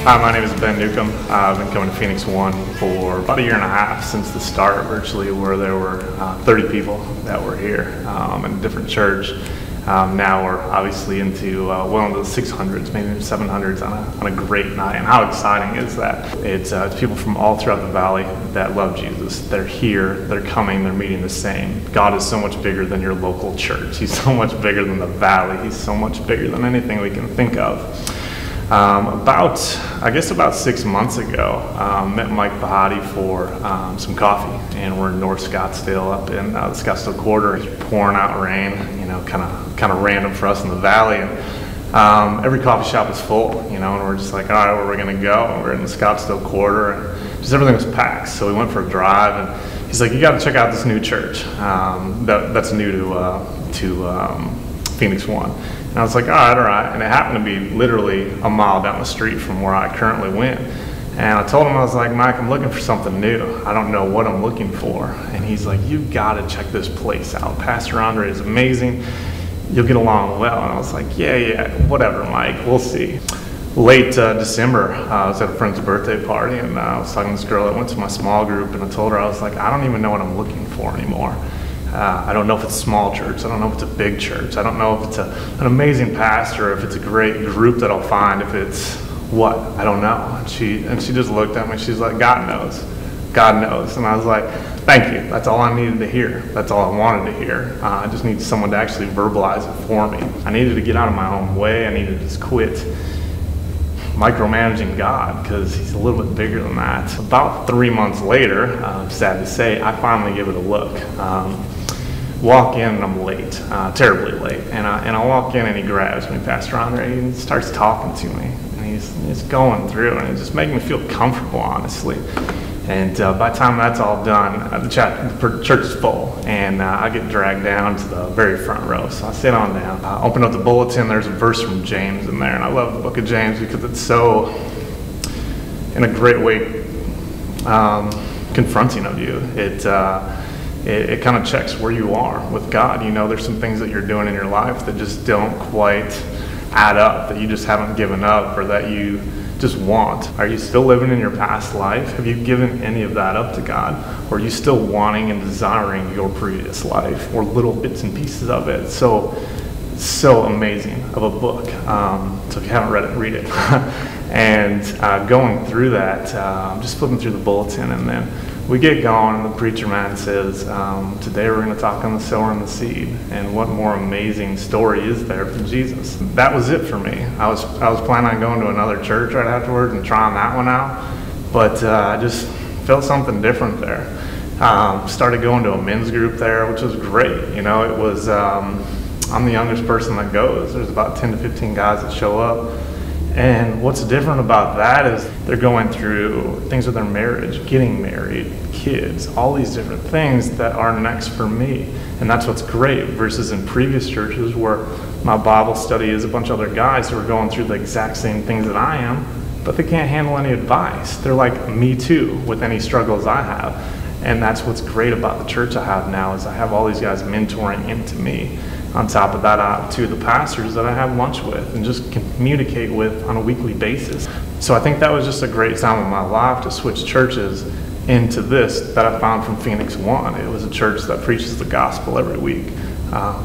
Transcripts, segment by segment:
Hi, my name is Ben Newcomb. I've been coming to PhoenixONE for about a year and a half since the start, virtually, where there were 30 people that were here in a different church. Now we're obviously into well into the 600s, maybe 700s on a great night. And how exciting is that? It's people from all throughout the valley that love Jesus. They're here, they're coming, they're meeting the same. God is so much bigger than your local church. He's so much bigger than the valley. He's so much bigger than anything we can think of. About 6 months ago, met Mike Bahati for some coffee, and we're in North Scottsdale up in the Scottsdale quarter. It's pouring out rain, kind of random for us in the valley, and every coffee shop is full, and we're just like, all right, where are we gonna go? And we're in the Scottsdale quarter, and just everything was packed. So we went for a drive, and he's like, you got to check out this new church that's new to PhoenixONE. And I was like, all right. And it happened to be literally a mile down the street from where I currently went. And I told him, I was like, Mike, I'm looking for something new. I don't know what I'm looking for. And he's like, you've got to check this place out. Pastor Andre is amazing. You'll get along well. And I was like, yeah, whatever, Mike, we'll see. Late December, I was at a friend's birthday party, and I was talking to this girl that went to my small group, and I told her, I was like, I don't even know what I'm looking for anymore. I don't know if it's a small church. I don't know if it's a big church. I don't know if it's an amazing pastor, if it's a great group that I'll find, if it's what, I don't know. And she just looked at me, she's like, God knows. God knows. And I was like, thank you. That's all I needed to hear. That's all I wanted to hear. I just needed someone to actually verbalize it for me. I needed to get out of my own way. I needed to just quit micromanaging God, because he's a little bit bigger than that. About 3 months later, sad to say, I finally give it a look. Walk in and I'm late, terribly late, and I walk in and he grabs me, Pastor Andre, and he starts talking to me, and he's going through, and it's just making me feel comfortable, honestly. And by the time that's all done, the church is full, and I get dragged down to the very front row. So I sit on down, I open up the bulletin, there's a verse from James in there, and I love the book of James because it's so, in a great way, confronting of you. It kind of checks where you are with God. There's some things that you're doing in your life that just don't quite add up, that you just haven't given up, or that you just want. Are you still living in your past life? Have you given any of that up to God? Or are you still wanting and desiring your previous life, or little bits and pieces of it? So amazing of a book. So if you haven't read it, read it. And going through that, I'm just flipping through the bulletin, and then we get going, and the preacher man says, today we're going to talk on the sower and the seed. And what more amazing story is there from Jesus? That was it for me. I was planning on going to another church right afterwards and trying that one out, but I just felt something different there. Started going to a men's group there, which was great. It was, I'm the youngest person that goes. There's about 10 to 15 guys that show up. And what's different about that is they're going through things with their marriage, getting married, kids, all these different things that are next for me. And that's what's great, versus in previous churches where my Bible study is a bunch of other guys who are going through the exact same things that I am, but they can't handle any advice. They're like me too with any struggles I have. And that's what's great about the church I have now, is I have all these guys mentoring into me. On top of that, I have two of the pastors that I have lunch with and just communicate with on a weekly basis. So I think that was just a great time of my life to switch churches into this that I found from PhoenixONE. It was a church that preaches the gospel every week.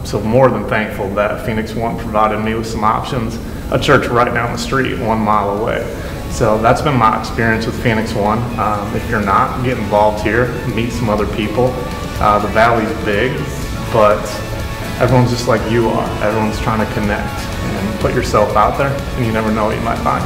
So more than thankful that PhoenixONE provided me with some options, a church right down the street, 1 mile away. So that's been my experience with PhoenixONE. If you're not, get involved here, meet some other people. The valley's big, but everyone's just like you are. Everyone's trying to connect and put yourself out there, and you never know what you might find.